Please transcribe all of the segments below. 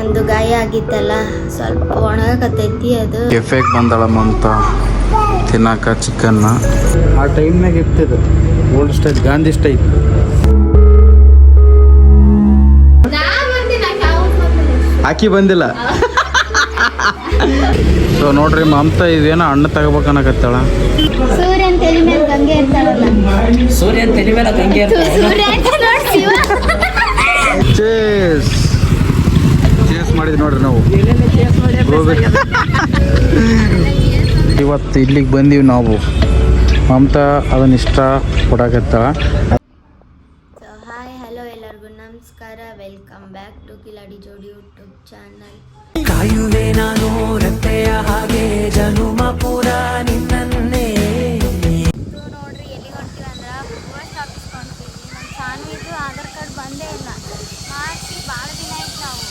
ನಂದು ಗಾಯ ಆಗಿತ್ತಲ್ಲ ಸ್ವಲ್ಪ ಒಣಗಕತ್ತೈತಿ ಅದು. ಕೆಫೆಗೆ ಬಂದಳ ಮಮತಾ ತಿನ್ನಾಕ ಚಿಕನ್ನ. ಆ ಟೈಮ್ನಾಗ ಇರ್ತಿದ್ದು ಓಲ್ಡ್ ಸ್ಟೈಲ್ ಗಾಂಧಿ ಸ್ಟೈಲ್. ಆಕಿ ಬಂದಿಲ್ಲ. ಸೊ ನೋಡ್ರಿ ಮಮತಾ ಇದೇನೋ ಹಣ್ಣು ತಗೋಬೇಕನ್ನಕತ್ತಾಳ. ಸೂರ್ಯನ್ ತಲೆ ಮೇಲೆ ಗಂಗೆ ಇರ್ತಾಳಲ್ಲ. ಸೂರ್ಯನ್ ತಲೆ ಮೇಲೆ ಗಂಗೆ ಚೇಸ್ ಚೇಸ್ ಮಾಡಿದ್ವಿ ನೋಡ್ರಿ ನಾವು. ಇವತ್ತು ಇಲ್ಲಿಗೆ ಬಂದೀವಿ ನಾವು. ಮಮತಾ ಅದನ್ನ ಇಷ್ಟ ಕೊಡಕತ್ತಾಳ. ಹಾಯ್ ಹಲೋ ಎಲ್ಲರಿಗೂ ನಮಸ್ಕಾರ. ವೆಲ್ಕಮ್ ಬ್ಯಾಕ್ ಟು ಕಿಲಾಡಿ ಜೋಡಿ ಯೂಟ್ಯೂಬ್ ಚಾನಲ್. ಕಾಯುವೆ ನಾನು ರತ್ತೆಯ ಹಾಗೆ ಜನುಮ ಪೂರ ನಿನ್ನನ್ನೇ. ನೋಡ್ರಿ ಎಲ್ಲಿ ಹೊಂಟಿವಿ ಅಂದ್ರೆ ಪೋಸ್ಟ್ ಆಫೀಸ್ ಹೊಂಟಿವಿ. ನಮ್ಮ ಸಾನ್ವಿದು ಆಧಾರ್ ಕಾರ್ಡ್ ಬಂದೇ ಇಲ್ಲ. ಮಾಡಿಸಿ ಭಾಳ ದಿನ ಆಯ್ತು. ನಾವು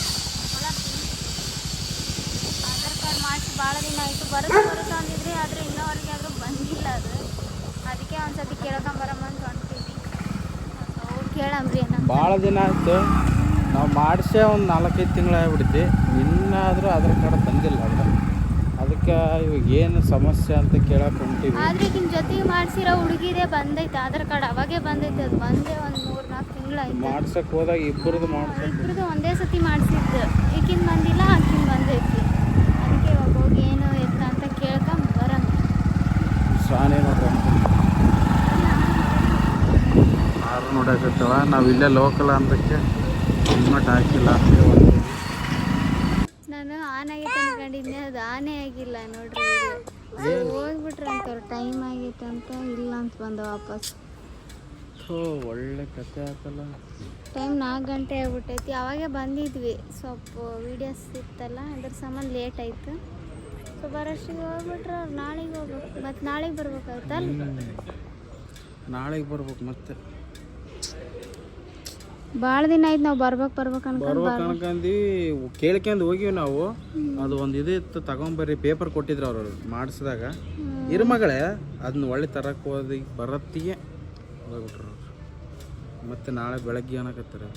ಆಧಾರ್ ಕಾರ್ಡ್ ಮಾಡಿಸಿ ಭಾಳ ದಿನ ಆಯಿತು. ಬರುತ್ತೆ ಅಂದಿದ್ರಿ, ಆದರೆ ಇನ್ನೋವರೆಗೆ ಆದರೂ ಬಂದಿಲ್ಲ ಅದು. ಅದಕ್ಕೆ ಒಂದ್ಸತಿ ಕೇಳ್ಕೊಂಬರಮ್ಮ ಅಂತ ಹೊಂಟಿವಿ. ಅವ್ರು ಕೇಳಂಬ್ರಿ ಭಾಳ ದಿನ ಆಯಿತು. ನಾವು ಮಾಡಿಸೇ ಒಂದು 4-5 ತಿಂಗಳು ಆಗ್ಬಿಡ್ತಿ. ಇನ್ನಾದರೂ ಆಧಾರ್ ಕಾರ್ಡ್ ಬಂದಿಲ್ಲ ಅದ್ರ. ಅದಕ್ಕೆ ಇವಾಗ ಏನು ಸಮಸ್ಯೆ ಅಂತ ಕೇಳಕ್ಕೆ ಹೊಂಟೀವಿ. ಆದರೆ ಈಗಿನ ಜೊತೆಗೆ ಮಾಡಿಸಿರೋ ಹುಡುಗಿದೇ ಬಂದೈತೆ ಆಧಾರ್ ಕಾರ್ಡ್. ಅವಾಗೇ ಬಂದೈತೆ ಅದು. ಬಂದೇ ಒಂದು 3-4 ತಿಂಗಳಾಯ್ತು. ಮಾಡ್ಸಕ್ಕೆ ಹೋದಾಗ ಇಬ್ಬರದು ಒಂದೇ ಸತಿ ಮಾಡಿಸಿದ್ದು. ಈಗಿನ ಬಂದಿಲ್ಲ, ಆಕಿನ ಬಂದೈತಿ. ಅದಕ್ಕೆ ಇವಾಗ ಹೋಗಿ ಏನು ಎತ್ತ ಅಂತ ಕೇಳ್ಕೊಂಡ್ ಬರೋಣ. ಸಾನೇ ನೋಡ್ರಿ ಯಾರು ನೋಡಕತ್ತವ. ನಾವು ಇಲ್ಲೇ ಲೋಕಲ್ ಅಂತಕ್ಕೆ ಹೆಲ್ಮೆಟ್ ಹಾಕಿಲ್ಲ. ನಾನು ಆನ್ ಆಗೈತೆ ಅನ್ಕೊಂಡಿದ್ದೆ, ಅದು ಆನೇ ಆಗಿಲ್ಲ ನೋಡ್ರಿ. ಹೋಗ್ಬಿಟ್ರೆ ಅಂತವ್ರು ಟೈಮ್ ಆಗೈತೆ ಅಂತ ಇಲ್ಲ ಅಂತ ಬಂದ ವಾಪಸ್. ಒಳ್ಳೆ ಕತೆ ಆತಲ್ಲ. ಟೈಮ್ 4 ಗಂಟೆ ಆಗ್ಬಿಟ್ಟೈತಿ. ಅವಾಗೇ ಬಂದಿದ್ವಿ, ಸ್ವಲ್ಪ ವೀಡಿಯೋಸ್ ಇತ್ತಲ್ಲ, ಅದ್ರ ಸಂಬಂಧ ಲೇಟ್ ಆಯಿತು. ಸೊ ಬರೋಷ್ಟಿಗೆ ಹೋಗ್ಬಿಟ್ರೆ ಅವ್ರು ನಾಳೆಗೆ ಹೋಗ್ಬೇಕು. ಮತ್ತು ನಾಳೆಗೆ ಬರ್ಬೇಕಾಯ್ತಲ್ಲ. ನಾಳೆಗೆ ಬರ್ಬೇಕು. ಮತ್ತೆ ಭಾಳ ದಿನ ಆಯ್ತು ನಾವು ಬರ್ಬೇಕು ಅನ್ಕಂದು ಕೇಳ್ಕೊಂಡು ಹೋಗಿವಿ ನಾವು. ಅದು ಒಂದು ಇದು ಇತ್ತು, ತಗೊಂಬರ್ರಿ ಪೇಪರ್ ಕೊಟ್ಟಿದ್ರು ಅವರು ಮಾಡಿಸಿದಾಗ. ಇರು ಮಗಳೇ ಅದನ್ನ ಒಳ್ಳೆ ತರಕ್ಕೆ ಹೋದಿ ಬರತ್ತಿಗೆ ಹೋಗ್ಬಿಟ್ರು ಅವ್ರು. ಮತ್ತೆ ನಾಳೆ ಬೆಳಗ್ಗೆ ಅನ್ನಕತ್ತಾರೆ.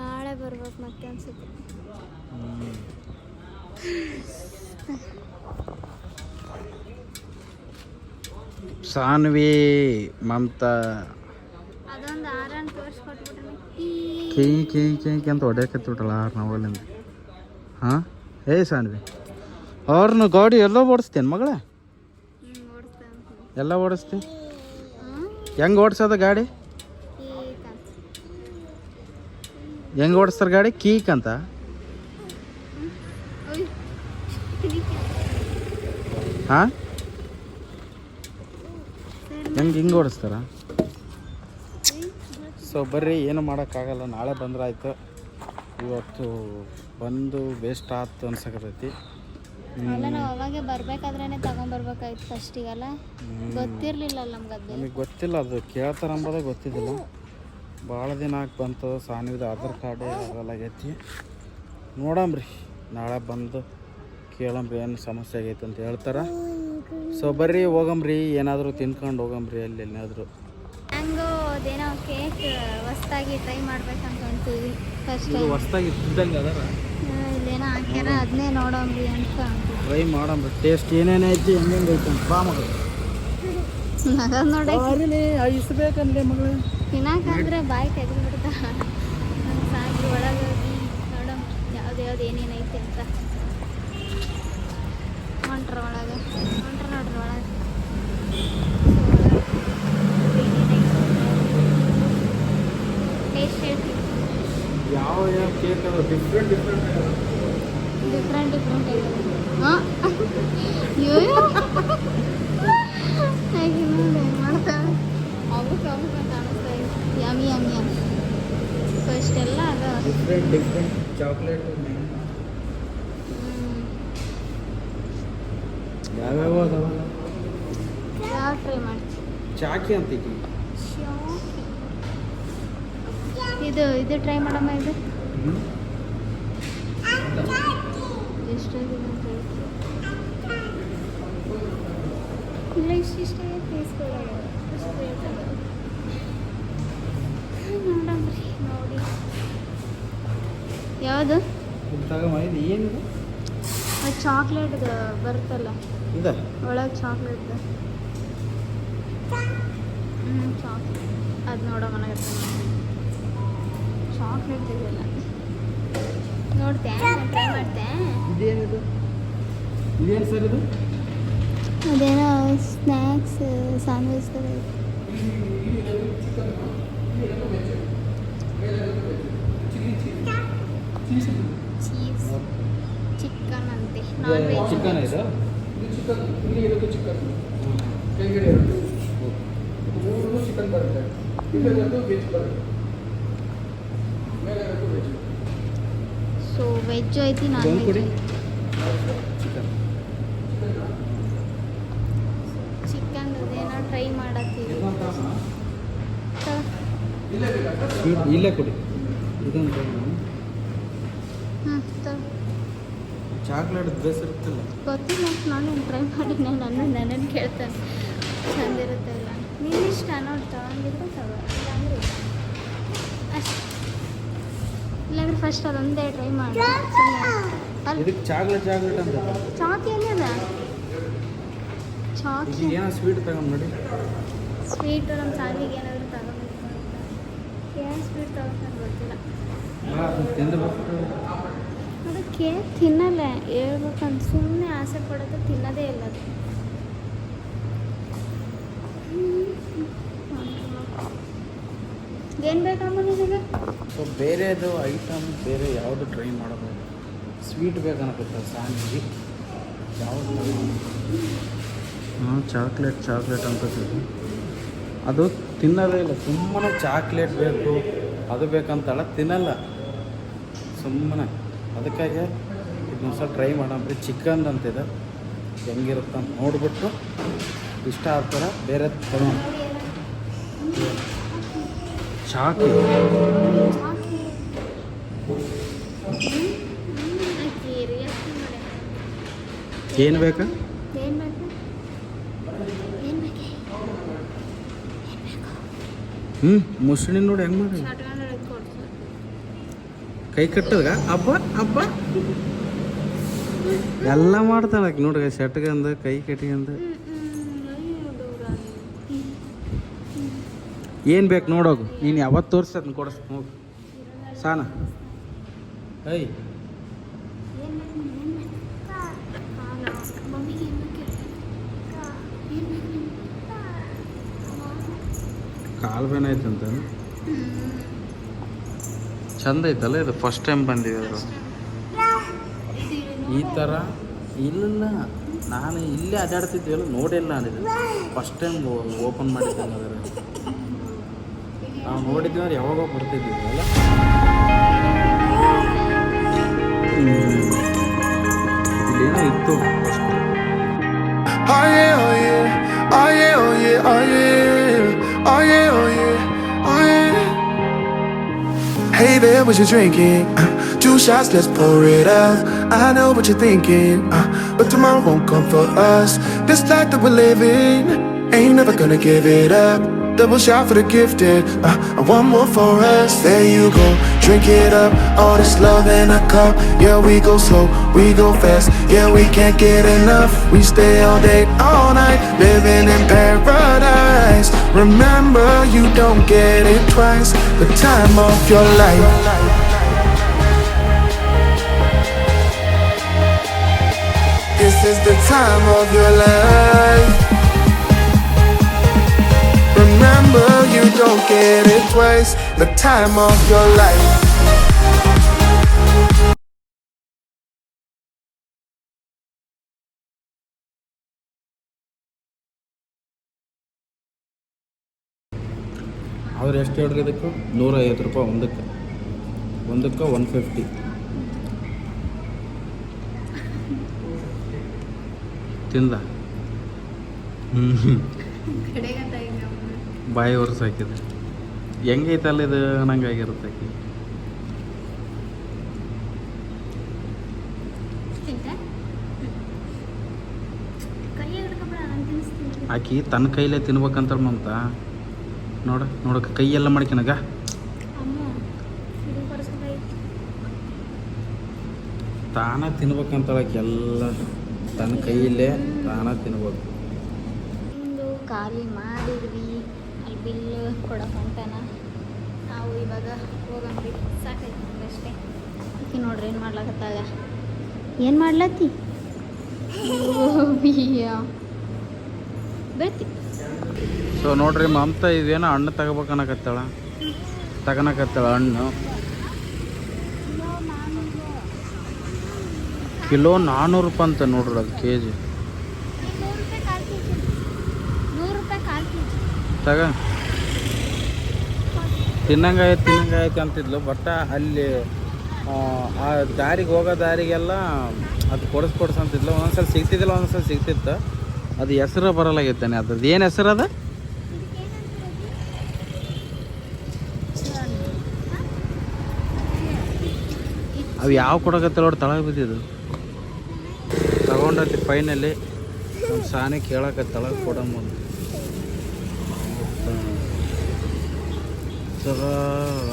ನಾಳೆ ಬರ್ಬೇಕು ಮತ್ತೆ ಅನ್ಸುತ್ತೆ. ಸಾನ್ವಿ ಮಮತಾ ಅದೊಂದು ಆರನ್ ತೋರಿಸ್ಕೊಟ್ಬಿಟ್ರೆ ಕೀ ಅಂತ ಹೊಡ್ಯಾಕತ್ಬಿಟ್ರಲ್ಲ ನಾವಲ್ಲಿಂದ. ಹಾಂ ಸಾನ್ವಿ ಅವ್ರನ್ನ ಗಾಡಿ ಎಲ್ಲೋ ಓಡಿಸ್ತೇನೆ ಮಗಳೇ. ಎಲ್ಲ ಓಡಿಸ್ತಿ. ಹೆಂಗೆ ಓಡಿಸೋದ ಗಾಡಿ? ಹೆಂಗೆ ಓಡಿಸ್ತಾರೆ ಗಾಡಿ? ಕೀಕ್ ಅಂತ. ಹಾಂ ಹಿಂಗೆ ಓಡಿಸ್ತಾರ? ಸೊ ಬರ್ರಿ, ಏನು ಮಾಡೋಕ್ಕಾಗಲ್ಲ. ನಾಳೆ ಬಂದ್ರೆ ಆಯ್ತು. ಇವತ್ತು ಬಂದು ವೇಸ್ಟ್ ಆಯ್ತು ಅನ್ಸಕತೈತಿ. ನಾವು ಅವಾಗೆ ಬರ್ಬೇಕಾದ್ರೇ ತಗೊಂಬರ್ಬೇಕಾಯ್ತು ಫಸ್ಟಿಗೆಲ್ಲ. ಗೊತ್ತಿರಲಿಲ್ಲ ನಮ್ಗೆ ಗೊತ್ತಿಲ್ಲ, ಅದು ಕೇಳ್ತಾರೆ ಅಂಬೋದೇ ಗೊತ್ತಿದ್ದಿಲ್ಲ. ಭಾಳ ದಿನ ಆಗಿ ಬಂತು. ಸಾನ್ವಿದ ಆಧಾರ್ ಕಾರ್ಡೇ ಆಗಲಾಗೈತಿ. ನೋಡಂಬ್ರಿ ನಾಳೆ ಬಂದು ಕೇಳಂಬ್ರಿ ಏನು ಸಮಸ್ಯೆ ಆಗೈತೆ ಅಂತ ಹೇಳ್ತಾರೆ. ಸೊ ಬರ್ರಿ ಹೋಗಂಬ್ರಿ, ಏನಾದರೂ ತಿನ್ಕೊಂಡು ಹೋಗಂಬ್ರಿ ಅಲ್ಲಿ ಏನಾದರೂ. ಹಂಗೋ ಅದೇನೋ ಕೇಕ್ ಹೊಸ್ದಾಗಿ ಟ್ರೈ ಮಾಡ್ಬೇಕಂತ ಅಂತೀವಿ. ಫಸ್ಟ್ ಹೊಸ್ದಾಗಿ ಇದ್ದಂಗೆ ಅದಾರ ಇಲ್ಲೇನೋ ಹಾಕ್ಯಾರ, ಅದನ್ನೇ ನೋಡಂಬ್ರಿ ಅಂತ ಟ್ರೈ ಮಾಡಂಬ್ರಿ. ಟೇಸ್ಟ್ ಏನೇನು ಐತಿ ಹೆಂಗೆ ಐತಿ ಅಂತ ಬಾ ಮಗಳು. ನಗದ್ ನೋಡಿ ಇಸ್ಬೇಕಂದ್ರೆ ಮಗಳು ತಿನ್ನಕಂದ್ರೆ ಬಾಯಿ ತೆಗೆದು ಬಿಡ್ತಾ. ಸಾಕು ಒಳಗೆ ಹೋಗಿ ನೋಡಮ್ ಯಾವ್ದು ಏನೇನೈತಿ ಅಂತ. ಹೊಂಟ್ರ ನೋಡ್ರಿ ಒಳಗೆ. ಟೇಸ್ಟ್ ಹೇಳ್ತೀನಿ. ಯಾವ ಕೇಕ್ ಅದ ಡಿಫ್ರೆಂಟ್ ಹಾಂ ಮಾಡ್ತಾರೆ. ಅವಕ್ಕೆ ಕಾಣಿಸ್ತಾ ಇದೆ. ಯಮ್ಮಿ ಸೊ ಇಷ್ಟೆಲ್ಲ ಅದ ಡಿಫ್ರೆಂಟ್ ಚಾಕ್ಲೇಟ್. ಯಾವ್ಯಾವ ಅದಾವ? ಯಾವ ಟ್ರೈ ಮಾಡ್ತೀವಿ? ಚಾಕಿ ಅಂತೈತಿ. ಇದು ಟ್ರೈ ಮಾಡಮ್ಮ. ಇದು ಎಷ್ಟಾಗಿದೆ ಅಂತ ಹೇಳ್ತೀವಿ. ಇಲ್ಲ ಇಷ್ಟ ತೀಸ್ಕೊಳ್ಳೋಣ. ನೋಡಂಬ್ರಿ ನೋಡಿ ಯಾವುದು ತಗೊಂಬ ಏನಿದೆ ಅದು ಚಾಕ್ಲೇಟ್ ಬರುತ್ತಲ್ಲ ಇದೆ ಒಳಗೆ ಚಾಕ್ಲೇಟ್ ಚಾಕ್ಲೇಟ್ ಅದು ನೋಡೋ ಮನೆಗೆ ಚಾಕ್ಲೇಟ್ ಇದೆಲ್ಲ ನೋಡ್ತೆ ಟ್ರೈ ಮಾಡ್ತೆ ಇದೇನಿದು ಇದೇನು ಸರ್ ಇದು ಅದೇನೋ ಸ್ನ್ಯಾಕ್ಸ್ ಸ್ಯಾಂಡ್ವಿಚ್ ಥರ ಇದೆ ಚೀಸ್ ಚಿಕನ್ ಅಂತೆ ನಾನ್ ವೆಜ್ ಚಿಕನ್ ಇದೆ ಚಿಕನ್ ಬರುತ್ತೆ ಇದರದ್ದು ವೆಜ್ ಬರುತ್ತೆ ಸೊ ವೆಜ್ ಐತಿ ನಾನ್ ಇದೊಂದು ಕೊಡಿ. ವೆಜ್ ಚಿಕನ್ ಚಿಕನ್ ಅದೇನೋ ಟ್ರೈ ಮಾಡತ್ತೀವಿ ಸ್ವೀಟ್ ಇಲ್ಲೇ ಕೊಡಿ ಇದೊಂದು ಚಾಕ್ಲೇಟ್ ಬೇಸ್ ಇರುತ್ತಿಲ್ಲ ಗೊತ್ತಿಲ್ಲ ನಾನು ಟ್ರೈ ಮಾಡಿದ್ದೆ ನನ್ನನ್ನು ಕೇಳ್ತಾನೆ ಚಂದ ಇರುತ್ತೆ ಇಲ್ಲ ನೀನು ಇಷ್ಟ ನೋಡಿ ತಗೊಂಡಿದ್ರೆ ತಗೋ ಇಲ್ಲಾಂದ್ರೆ ಅಷ್ಟು ಇಲ್ಲಾಂದ್ರೆ ಫಸ್ಟ್ ಅದೊಂದೇ ಟ್ರೈ ಮಾಡಿ ಅಲ್ಲಿ ಇದಕ್ಕೆ ಚಾಕ್ಲೇಟ್ ಅಂತ ಚಾಕಿ ಎಲ್ಲಿ ಅದ ಈಗ ಚಾಕಿ ಏನೋ ಸ್ವೀಟ್ ತಗೊಂಡು ನೋಡಿ ಸ್ವೀಟು ನಮ್ಮ ಸಾಲಿಗೆ ಏನಾದರೂ ತಗೋಬೇಕು ಅಂತ ಏನು ಸ್ವೀಟ್ ತಗೋತಾನೆ ಗೊತ್ತಿಲ್ಲ ತಿಂದು ಅದಕ್ಕೆ ತಿನ್ನಲ್ಲ ಹೇಳ್ಬೇಕಂತ ಸುಮ್ಮನೆ ಆಸೆ ಪಡೋದು ತಿನ್ನೋದೇ ಇಲ್ಲ ಅದು ಏನು ಬೇಕಮ್ಮ ನಿನಗೆ ಸೊ ಬೇರೆದು ಐಟಮ್ ಬೇರೆ ಯಾವುದು ಟ್ರೈ ಮಾಡಬಹುದು ಸ್ವೀಟ್ ಬೇಕನ್ನಕತ್ತ ಸಾಂಗಿಗೆ ಯಾವುದು ಹಾಂ ಚಾಕ್ಲೇಟ್ ಅಂತ ಅದು ತಿನ್ನೋದೇ ಇಲ್ಲ ಸುಮ್ಮನೆ ಚಾಕ್ಲೇಟ್ ಬೇಕು ಅದು ಬೇಕಂತಲ್ಲ ತಿನ್ನಲ್ಲ ಸುಮ್ಮನೆ ಅದಕ್ಕಾಗಿ ಇದೊಂದು ಸಲ ಟ್ರೈ ಮಾಡೋಣ ಚಿಕನ್ ಅಂತಿದೆ ಹೆಂಗಿರುತ್ತೆ ಅಂತ ನೋಡಿಬಿಟ್ಟು ಇಷ್ಟ ಆಗ್ತಾರ ಬೇರೆ ತಗೊಂಡು ಚಾಕಿ ಏನು ಬೇಕಾ ಏನು ಬೇಕು ಏನು ಬೇಕು ಮುಸ್ಳಿ ನೋಡಿ ಹೆಂಗೆ ಮಾಡಿ ಶಟ್ಗಂಡ್ರೆ ಕೊಡ್ಸು ಕೈ ಕಟ್ಟದ ಹಬ್ಬ ಎಲ್ಲ ಮಾಡ್ತಾಳೆ ನೋಡ್ರಿ ಶಟ್ಗಂದ ಕೈ ಕಟ್ಗಂದ ಏನು ಬೇಕು ನೋಡೋಗು ನೀನು ಯಾವತ್ತು ತೋರಿಸ್ತದ ಕೊಡಿಸ್ ಹೋಗು ಸಾನ ಐ ಕಾಲು ಬೇನ ಐತಂತ ಚಂದ ಐತಲ್ಲ ಇದು ಫಸ್ಟ್ ಟೈಮ್ ಬಂದಿದೆ ಅದು ಈ ಥರ ಇಲ್ಲ ನಾನು ಇಲ್ಲೇ ಅಡ್ಡಾಡ್ತಿದ್ವಲ್ಲ ನೋಡಿಲ್ಲ ನಾನಿದು ಫಸ್ಟ್ ಟೈಮ್ ಓಪನ್ ಮಾಡಿದ್ದೆ ಅದರ ನಾವು ನೋಡಿದ್ವಿ ಅಂದ್ರೆ ಯಾವಾಗ ಬರ್ತಿದ್ವಿ ಇಲ್ಲೇನೋ ಇತ್ತು first Oh yeah, oh yeah, oh yeah, oh yeah, oh yeah, oh yeah, oh yeah, oh yeah. Hey there, what you drinking? 2 shots, let's pour it out. I know what you're thinking, but tomorrow won't come for us. This life that we're living, ain't never gonna give it up. Double shot for the gifted, one more for us. There you go, drink it up. All this love in a cup. Yeah, we go slow, we go fast. Yeah, we can't get enough. We stay all day, all night, living in paradise. Remember, you don't get it twice. The time of your life. This is the time of your life. Remember, you don't get it twice. The time of your life. ಅವ್ರು ಎಷ್ಟು ಹೇಳ್ರಿ ಇದಕ್ಕೆ 150 ರೂಪಾಯಿ ಒಂದಕ್ಕೆ 150 ತಿಂದ ಬಾಯಿ ವರ್ಷ ಹಾಕಿದೆ ಹೆಂಗೈತಲ್ಲ ಇದು ಅನ್ನಂಗಾಗಿರುತ್ತೆ ಆಕಿ ಆಕಿ ತನ್ನ ಕೈಲೇ ತಿನ್ಬೇಕಂತ ಮಮತ ನೋಡಕ್ಕೆ ಕೈಯೆಲ್ಲ ಮಾಡ್ಕೊನಗ ತಾನ ತಿನ್ಬೇಕಂತಳಕ್ಕೆ ಎಲ್ಲ ತನ್ನ ಕೈಯಲ್ಲೇ ತಾನ ತಿನ್ಬೇಕು. ಇಂದು ಖಾಲಿ ಮಾಡಿದ್ವಿ, ಅಲ್ಲಿ ಬಿಲ್ ಕೊಡೋಕೆ ಹೊಂಟಾನ. ನಾವು ಇವಾಗ ಹೋಗಂಬ್ರಿ, ಸಾಕೈತಿ ಅಷ್ಟೇ. ಈಕಿ ನೋಡ್ರಿ ಏನು ಮಾಡ್ಲಕತ್ತಾಗ, ಏನು ಮಾಡ್ಲತ್ತಿ ಬರ್ತಿ. ಸೊ ನೋಡ್ರಿ ಮಮತಾ ಇದೇನೋ ಹಣ್ಣು ತಗೋಬೇಕನ್ನಕತ್ತಾಳ, ಹಣ್ಣು ಕಿಲೋ 400 ರೂಪಾಯಿ ಅಂತ ನೋಡ್ರಿ, ಅದು ಕೆ ಜಿ. 100 ರೂಪಾಯಿ ಕಾಲು ಕೆ ಜಿ ತಗ ತಿನ್ನಂಗಾಯ್ತು ಅಂತಿದ್ಲು. ಬಟ್ ಅಲ್ಲಿ ಆ ದಾರಿಗೆ ಹೋಗೋ ದಾರಿಗೆಲ್ಲ ಅದು ಕೊಡಿಸ್ಕೊಡ್ಸಂತಿದ್ಲು. ಒಂದೊಂದ್ಸಲ ಸಿಗ್ತಿದ್ದಿಲ್ಲ, ಒಂದೊಂದ್ಸಲ ಸಿಗ್ತಿತ್ತು. ಅದು ಹೆಸರು ಬರಲಾಗೈತಾನೆ. ಅದ್ರದ್ದು ಏನು ಹೆಸರು ಅದ? ಅವು ಯಾವ ಕೊಡಕತ್ತಲ್ಲ ನೋಡಿ, ತಳಗ ಬಿದ್ದಿದ್ದು ತಗೊಂಡತಿ. ಫೈನಲ್ಲಿ ನಮ್ಮ ಸಾನಿ ಕೇಳಕತ್ತಳ ಕೊಡಂಬಂದು.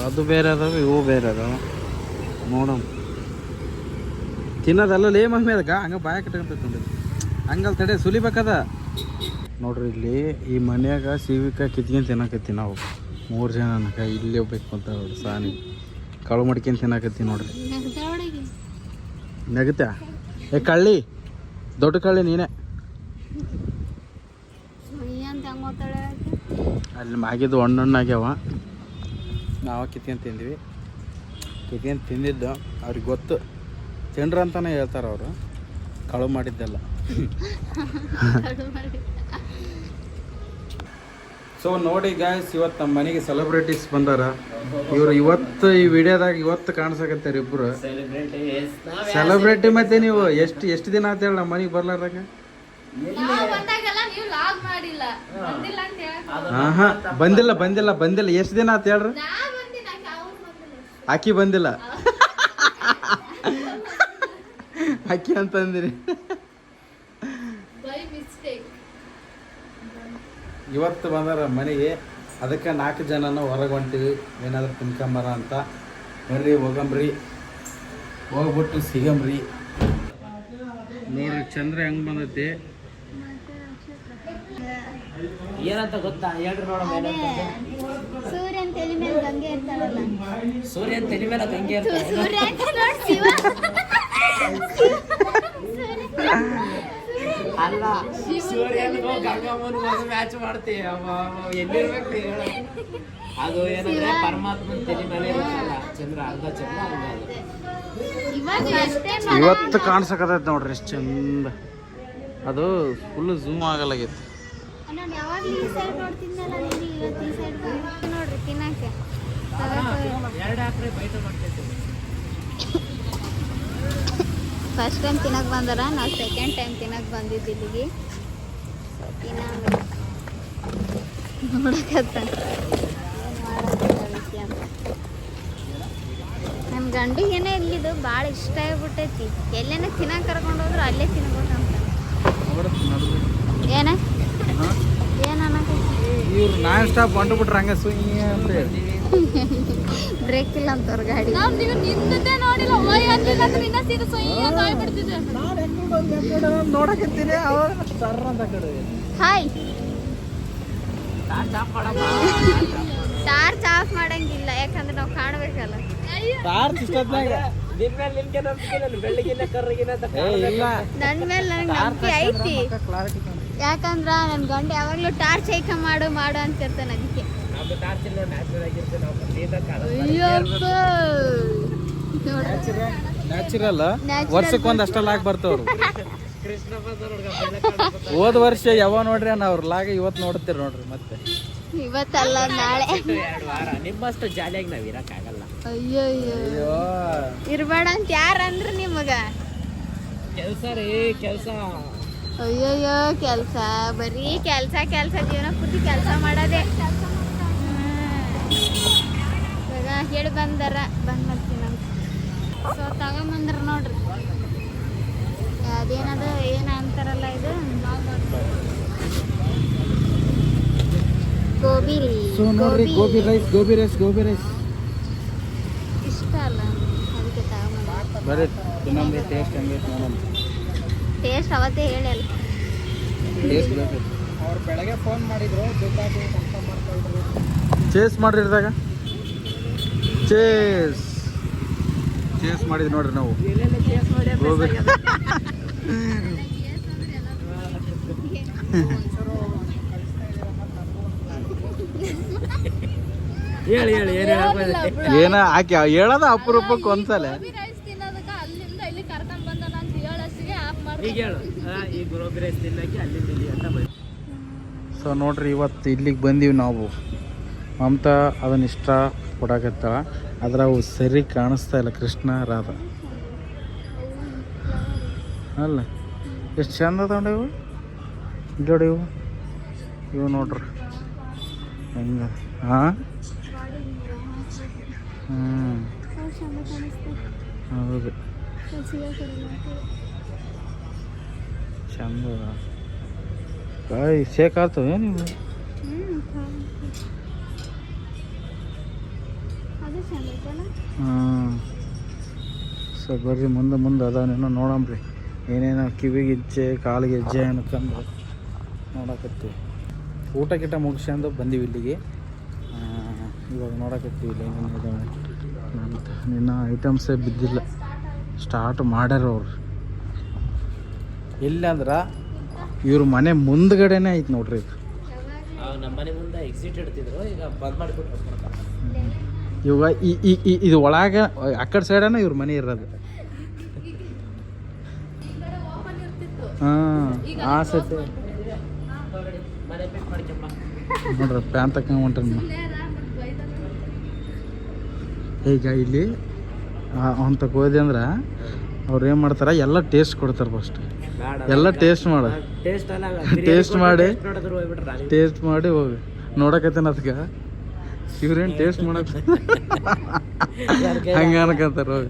ಅದು ಬೇರೆ ಅದಾವ, ಇವು ಬೇರೆ ಅದಾವ. ನೋಡಮ್ ತಿನ್ನೋದಲ್ಲ ಲೇ ಮಮ್ಮಿ, ಅದಕ್ಕೆ ಹಂಗೆ ಬಾಯ ಕಟ್ಕೊಂತ ನೋಡಿ, ಹಂಗಲ್ ತಡೆ ಸುಲಿಬೇಕದ. ನೋಡ್ರಿ ಇಲ್ಲಿ ಈ ಮನ್ಯಾಗ ಸೀವಿಕಾಯಿ ಕಿತ್ಕೊಂಡು ತಿನ್ನಕತ್ತಿ ನಾವು 3 ಜನ. ಇಲ್ಲಿ ಹೋಗ್ಬೇಕು ಅಂತ ನೋಡ್ರಿ, ಸಾನಿ ಕಳು ಮಡ್ಕೊಂಡು ತಿನ್ನಕತ್ತಿ ನೋಡ್ರಿ. ನಗುತ್ತಾ ಏ ಕಳ್ಳಿ, ದೊಡ್ಡ ಕಳ್ಳಿ ನೀನೇ. ಅಲ್ಲಿ ಮಾಗಿದ್ದು ಹಣ್ಣಾಗ್ಯಾವ, ನಾವು ಕಿತ್ಕೊಂಡು ತಿಂದ್ವಿ. ಕಿತ್ಕೊಂಡು ತಿಂದಿದ್ದು ಅವ್ರಿಗೆ ಗೊತ್ತು, ತಿಂಡ್ರ ಅಂತಾನೆ ಹೇಳ್ತಾರೆ ಅವರು, ಕಳು ಮಾಡಿದ್ದೆಲ್ಲ. ಸೊ ನೋಡಿ ಗಾಯ್ಸ್, ಇವತ್ತು ನಮ್ಮ ಮನೆಗೆ ಸೆಲೆಬ್ರಿಟೀಸ್ ಬಂದಾರ. ಇವ್ರು ಇವತ್ತು ಈ ವಿಡಿಯೋದಾಗ ಇವತ್ತು ಕಾಣಿಸಕತ್ತಾರೆ ಇಬ್ರು ಸೆಲೆಬ್ರಿಟಿ. ಮತ್ತೆ ನೀವು ಎಷ್ಟು ದಿನ ಅಂತ ಹೇಳಿ ನಮ್ಮ ಮನೆಗೆ ಬರ್ಲಾರ್ದಾಗ? ಹಾ ಬಂದಿಲ್ಲ. ಎಷ್ಟು ದಿನ ಅಂತ ಹೇಳ್ರಿ? ಅಕ್ಕಿ ಬಂದಿಲ್ಲ, ಅಕ್ಕಿ ಅಂತಂದಿರಿ. ಇವತ್ತು ಬಂದಾರ ಮನೆಗೆ, ಅದಕ್ಕೆ 4 ಜನನ ಹೊರಗೆ ಹೊಂಟಿವಿ, ಏನಾದರೂ ತಿನ್ಕೊಂಬರ ಅಂತ. ಬರ್ರಿ ಹೋಗಂಬ್ರಿ, ಹೋಗ್ಬಿಟ್ಟು ಸಿಗಂಬ್ರಿ. ನೋಡ್ರಿ ಚಂದ್ರ ಹೆಂಗ್ ಬಂದೈತಿ ಏನಂತ ಗೊತ್ತಾ? ಹೇಳ್ರಿ ನೋಡೋಣ. ಸೂರ್ಯನ ತಲೆ ಮೇಲೆ ಗಂಗೆ ಇರ್ತಾಳಲ್ಲ, ಸೂರ್ಯನ ತಲೆ ಮೇಲೆ ಗಂಗೆ ಇರ್ತಾಳೆ. ಸೂರ್ಯ ಅಂತ ನೋಡಿ ಶಿವ. ಅಲ್ಲ, ಸೂರ್ಯನಿಗೂ ಗಂಗಮ್ಮನಿಗೂ ಮ್ಯಾಚ್ ಮಾಡ್ತೀವಿ. ಎಲ್ಲಿರ್ಬೇಕು ಹೇಳ? ಅದು ಏನಂದ್ರೆ ಪರಮಾತ್ಮನ ತಲೆ ಮೇಲೆ ಇರುತ್ತಲ್ಲ ಚಂದ್ರ, ಅರ್ಧ ಚಂದ್ರ ಇವತ್ತು ಕಾಣಿಸಕತ್ತೈತಿ ನೋಡ್ರಿ, ಎಷ್ಟು ಚಂದ. ಅದು ಫುಲ್ ಝೂಮ್ ಆಗಲಾಗೈತಿ. ನಾನು ಯಾವಾಗಲೂ ಈ ಸೈಡ್ ನೋಡ್ತಿದ್ದಲ್ಲ, ನೀನು ಇವತ್ತು ಈ ಸೈಡ್ ನೋಡ್ರಿ ತಿನ್ನಕ್ಕೆ. 2 ಹಾಕ್ರೆ ಬೈಟ್ ಮಾಡ್ತೈತಿ. ಫಸ್ಟ್ ಟೈಮ್ ತಿನ್ನಕ್ಕೆ ಬಂದಾರ, ನಾವು ಸೆಕೆಂಡ್ ಟೈಮ್ ತಿನ್ನಕ್ಕೆ ಬಂದಿದ್ದು ಇಲ್ಲಿಗೆ. ನೋಡಕತ್ತ ನಮ್ಮ ಗಂಡಿಗೇನೆ ಇಲ್ಲಿದ್ದು ಭಾಳ ಇಷ್ಟ ಆಗ್ಬಿಟ್ಟೈತಿ. ಎಲ್ಲೇನ ತಿನ್ನಕ್ಕೆ ಕರ್ಕೊಂಡು ಹೋದ್ರು ಅಲ್ಲೇ ತಿನ್ಬೇಕಂತ. ಏನ ಇವ್ರು ನಾನ್ ಸ್ಟಾಪ್ ಹೊಂಟ್ಬಿಟ್ರೆ ಹಂಗೆ ಸುಯ್ಯ ಅಂತ ಹೇಳಿ ಬ್ರೇಕ್ ಇಲ್ಲ ಅಂತವ್ರ ಗಾಡಿ. ನೋಡಕತ್ತೀನಿ ಹಾಯ್, ಟಾರ್ಚ್ ಆಫ್ ಮಾಡಂಗಿಲ್ಲ, ಯಾಕಂದ್ರೆ ನಾವು ಕಾಣಬೇಕಲ್ಲ. ನನ್ನ ಮೇಲೆ ನನಗೆ ನಂಬಿಕೆ ಐತಿ, ಯಾಕಂದ್ರ ನನ್ನ ಗಂಡ ಯಾವಾಗ್ಲೂ ಟಾರ್ಚ್ ಐಕ ಮಾಡು ಅಂತಿರ್ತಾನೆ. ಅದಕ್ಕೆ ನ್ಯಾಚುರಲ್ ವರ್ಷಕ್ಕೆ ಒಂದಷ್ಟ ಲಾಗ್ ಬರ್ತವ್ರು. ಹೋದ ವರ್ಷ ಯಾವ ನೋಡ್ರಿ ಅವ್ರ ಲಾಗ ಇವತ್ತು ನೋಡ್ತೀರಿ ನೋಡ್ರಿ. ಮತ್ತೆ ಇವತ್ತಲ್ಲ ನಾಳೆ ನಿಮ್ಮಷ್ಟು ಜಾಲಿಯಾಗಿ ನಾವ್ ಇರಕ್ಕಾಗಲ್ಲ. ಅಯ್ಯೋ ಇರ್ಬೇಡ ಅಂತ ಯಾರಂದ್ರ ನಿಮಗ? ಕೆಲ್ಸ ರೀ, ಕೆಲ್ಸ. ಅಯ್ಯೋಯ್ಯೋ ಕೆಲ್ಸ, ಬರೀ ಕೆಲ್ಸ ಜೀವನ ಪೂರ್ತಿ ಕೆಲಸ ಮಾಡೋದೇ. ಇವಾಗ ಹೇಳಿ ಬಂದಾರ, ಬಂದ್ ಮಾಡ್ತೀನಿ ಅಂತ. ಸೊ ತಗೊಂಬಂದ್ರ ನೋಡ್ರಿ, ಅದೇನದು ಏನ ಅಂತಾರಲ್ಲ, ಇದು ಗೋಬಿ ಗೋಬಿ ರೈಸ್ ಇಷ್ಟ ಅಲ್ಲ, ಅದಕ್ಕೆ ತಗೊಂಬಂದ. ಬರೀ ಇನ್ನೊಂದು ಟೇಸ್ಟ್ ಹೆಂಗೈತೆ ನೋಡೋಣ. ಟೇಸ್ಟ್ ಅವತ್ತೇ ಹೇಳಲ್ಲ. ಟೇಸ್ಟ್ ಬೇಕೈತೆ. ಅವ್ರು ಬೆಳಗ್ಗೆ ಫೋನ್ ಮಾಡಿದ್ರು, ಬೇಕಾಗಿ ಕನ್ಫರ್ಮ್ ಮಾಡ್ಕೊಳ್ರಿ. ಚೇಸ್ ಮಾಡಿರಿದಾಗ ಚೇಸ್ ಮಾಡಿದ್ವಿ ನೋಡ್ರಿ ನಾವು. ಹೋಗ್ಬೇಕು. ಹೇಳಿ ಏನ ಆಕೆ ಹೇಳೋದ ಅಪರೂಪಕ್ಕೆ ಒಂದ್ಸಲ. ಈಗ ಹೇಳು, ಈ ಗೋಬಿ ರೈಸ್ ತಿನ್ನಕ್ಕೆ ಅಲ್ಲಿಂದ ಇಲ್ಲಿ ಅಂತ ಬೈ. ಸೊ ನೋಡ್ರಿ, ಇವತ್ತು ಇಲ್ಲಿಗೆ ಬಂದೀವಿ ನಾವು. ಮಮತಾ ಅದನ್ನ ಇಷ್ಟ ಕೊಡಕತ್ತಾಳ, ಆದ್ರೆ ಅವು ಸರಿ ಕಾಣಿಸ್ತಾ ಇಲ್ಲ. ಕೃಷ್ಣ ರಾಧ ಅಲ್ಲ, ಎಷ್ಟು ಚಂದ ಅದಾವ ಇವು. ನೋಡಿ ಇವು ನೋಡ್ರಿ ಹೆಂಗ. ಹಾಂ ಹೌದು, ಚಂದ ಕಾಯಿ ಶೇಕ್ ಆಗ್ತವೆ ನೀವು. ಹಾಂ, ಸೊ ಬರ್ರಿ ಮುಂದೆ ಅದಾವೇನೋ ನೋಡಂಬ್ರಿ. ಏನೇನೋ ಕಿವಿಗೆ ಹೆಜ್ಜೆ ಕಾಲಿಗೆ ಹೆಜ್ಜೆ ಅನ್ಕೊಂಡು ನೋಡಕತ್ತೀವಿ. ಊಟ ಗಿಟ ಮುಗಿಸ್ಕೊಂಡು ಬಂದೀವಿ ಇಲ್ಲಿಗೆ. ಇವಾಗ ನೋಡಕತ್ತೀವಿ ಇಲ್ಲಿ ಏನೇನು ಇದಾವೆ ಅಂತ. ಇನ್ನೂ ಐಟಮ್ಸೇ ಬಿದ್ದಿಲ್ಲ, ಸ್ಟಾರ್ಟ್ ಮಾಡ್ಯಾರ ಅವ್ರು. ಎಲ್ಲಿ ಅಂದ್ರೆ ಇವ್ರ ಮನೆ ಮುಂದ್ಗಡೆನೇ ಐತೆ ನೋಡ್ರಿ ಇದು. ನಮ್ಮ ಮನೆ ಮುಂದೆ ಎಕ್ಸಿಟ್ ಇಡ್ತಿದ್ರು, ಈಗ ಬಂದ್ ಮಾಡಿಬಿಟ್ರು. ಇವಾಗ ಇದು ಒಳಗೆ ಆ ಕಡೆ ಸೈಡನ ಇವ್ರ ಮನೆ ಇರೋದು. ಹಾಂ, ಆ ಸತಿ ಮನೆ ಬಿಟ್ಟು ಮಾಡ್ಕೊಂಬ. ನೋಡ್ರಿ ಪ್ಯಾನ್ ತಕೊಂಡ್ ಹೊಂಟ್ರಿ. ಈಗ ಇಲ್ಲಿ ಅವ್ನು ತಗೋದೆ ಅಂದ್ರೆ ಅವ್ರು ಏನು ಮಾಡ್ತಾರೆ, ಎಲ್ಲ ಟೇಸ್ಟ್ ಕೊಡ್ತಾರೆ. ಫಸ್ಟ್ ಎಲ್ಲ ಟೇಸ್ಟ್ ಮಾಡು, ಟೇಸ್ಟ್ ಮಾಡಿ ಹೋಗಿ ನೋಡಕತ್ತೇನ. ಅದಕ್ಕೆ ಇವ್ರೇನು ಟೇಸ್ಟ್ ಮಾಡಕ್ ಹಂಗೆ ಅನ್ಕಂತಾರ. ಹೋಗಿ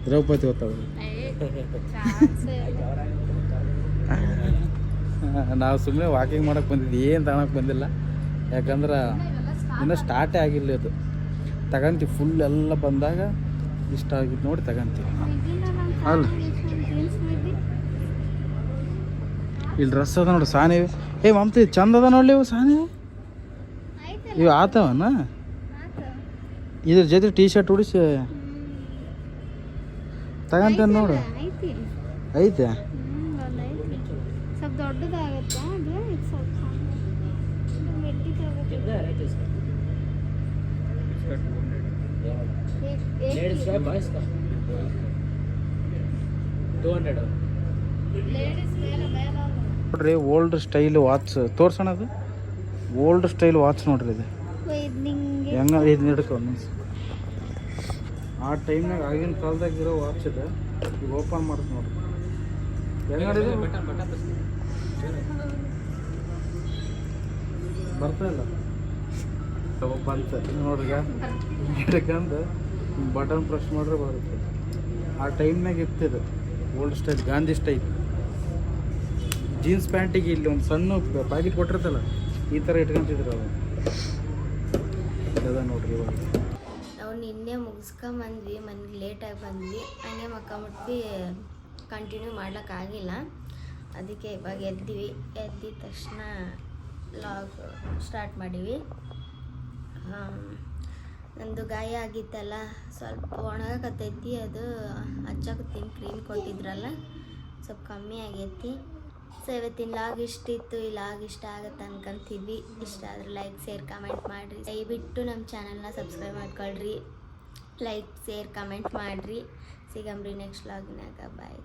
ದ್ರೌಪದಿ ಹೊತ್ತಾವ. ನಾವು ಸುಮ್ಮನೆ ವಾಕಿಂಗ್ ಮಾಡಕ್ಕೆ ಬಂದಿದ್ವಿ, ಏನು ತಗೊಳಕ್ಕೆ ಬಂದಿಲ್ಲ. ಯಾಕಂದ್ರೆ ಇನ್ನೂ ಸ್ಟಾರ್ಟೇ ಆಗಿಲ್ಲ. ಅದು ತಗೊಂತೀವಿ, ಫುಲ್ ಎಲ್ಲ ಬಂದಾಗ ಇಷ್ಟ ಆಗಿದ್ದು ನೋಡಿ ತಗೊಂತೀವಿ. ಅಲ್ಲ ಇಲ್ಲಿ ಡ್ರೆಸ್ ಅದ ನೋಡಿ ಸಾನಿ. ಮಮತಿ ಚಂದ ಅದ ನೋಡ್ಲಿ ಇವು ಸಾನಿ. ಇವು ಆತವನ ಇದ್ರ ಜೊತೆ ಟೀ ಶರ್ಟ್ ಉಡಿಸಿ ತಗೊಂತೇನೆ ನೋಡು. ಐತೆ ಸ್ವಲ್ಪ ದೊಡ್ಡದಾಗತ್ತಾ ಅದು? लेडीज का बॉयज का 200 ನೋಡ್ರಿ. ಓಲ್ಡ್ ಸ್ಟೈಲ್ ವಾಚ್ ತೋರ್ಸೋಣ. ಅದು ಓಲ್ಡ್ ಸ್ಟೈಲ್ ವಾಚ್ ನೋಡ್ರಿ. ಇದು ಹೆಂಗ ಇದು ನಡಕ ಆ ಟೈಮ್ನಾಗ ಆಗಿನ ಕಾಲದಾಗ ಇರೋ ವಾಚ್ ಇದೆ. ಈಗ ಓಪನ್ ಮಾಡ್ತು ನೋಡ್ರಿ. ಹೆಂಗ ಬರ್ತಾ ಇಲ್ಲ ಬಂತ ನೋಡ್ರಿ. ಹಿಡ್ಕಂದು ಬಟನ್ ಪ್ರೆಸ್ ಮಾಡ್ರೆ ಬರುತ್ತೆ. ಆ ಟೈಮ್ನಾಗ ಇರ್ತಿದೆ old style, Gandhi style. Jeans ಪ್ಯಾಂಟಿಗೆ ಇಲ್ಲಿ ಒಂದು ಸಣ್ಣ ಪ್ಯಾಕೆಟ್ ಕೊಟ್ಟಿರ್ತಲ್ಲ, ಈ ಥರ ಇಟ್ಕೊಂತಿದ್ರು ಅವು. ಅದ ನೋಡ್ರಿ. ಇವಾಗ ನಾವು ನಿನ್ನೆ ಮುಗಿಸ್ಕೊಂಬಂದ್ವಿ, ಮನೆಗೆ ಲೇಟಾಗಿ ಬಂದ್ವಿ. ಹಂಗೆ ಮಕ್ಕಂಬಿಟ್ವಿ, ಕಂಟಿನ್ಯೂ ಮಾಡ್ಲಿಕ್ಕಾಗಿಲ್ಲ. ಅದಕ್ಕೆ ಇವಾಗ ಎದ್ದಿದ ತಕ್ಷಣ ಲಾಗ್ ಸ್ಟಾರ್ಟ್ ಮಾಡೀವಿ. ನಂದು ಗಾಯ ಆಗಿತ್ತಲ್ಲ, ಸ್ವಲ್ಪ ಒಣಗಕತ್ತೈತಿ. ಅದು ಹಚ್ಚಾಕತ್ತೀನಿ, ಕ್ರೀಮ್ ಕೊಟ್ಟಿದ್ರಲ್ಲ, ಸ್ವಲ್ಪ ಕಮ್ಮಿ ಆಗೈತಿ. ಸೊ ಇವತ್ತಿನ ಲಾಗ್ ಇಷ್ಟಿತ್ತು. ಈ ಲಾಗ್ ಇಷ್ಟ ಆಗುತ್ತೆ ಅನ್ಕೊಂತೀವಿ. ಇಷ್ಟ ಆದರೆ ಲೈಕ್, ಶೇರ್, ಕಮೆಂಟ್ ಮಾಡಿರಿ. ದಯವಿಟ್ಟು ನಮ್ಮ ಚಾನಲ್ನ ಸಬ್ಸ್ಕ್ರೈಬ್ ಮಾಡ್ಕೊಳ್ರಿ. ಲೈಕ್, ಶೇರ್, ಕಮೆಂಟ್ ಮಾಡಿರಿ. ಸಿಗಂಬ್ರಿ ನೆಕ್ಸ್ಟ್ ಲಾಗ್ನಾಗ. ಬಾಯ್.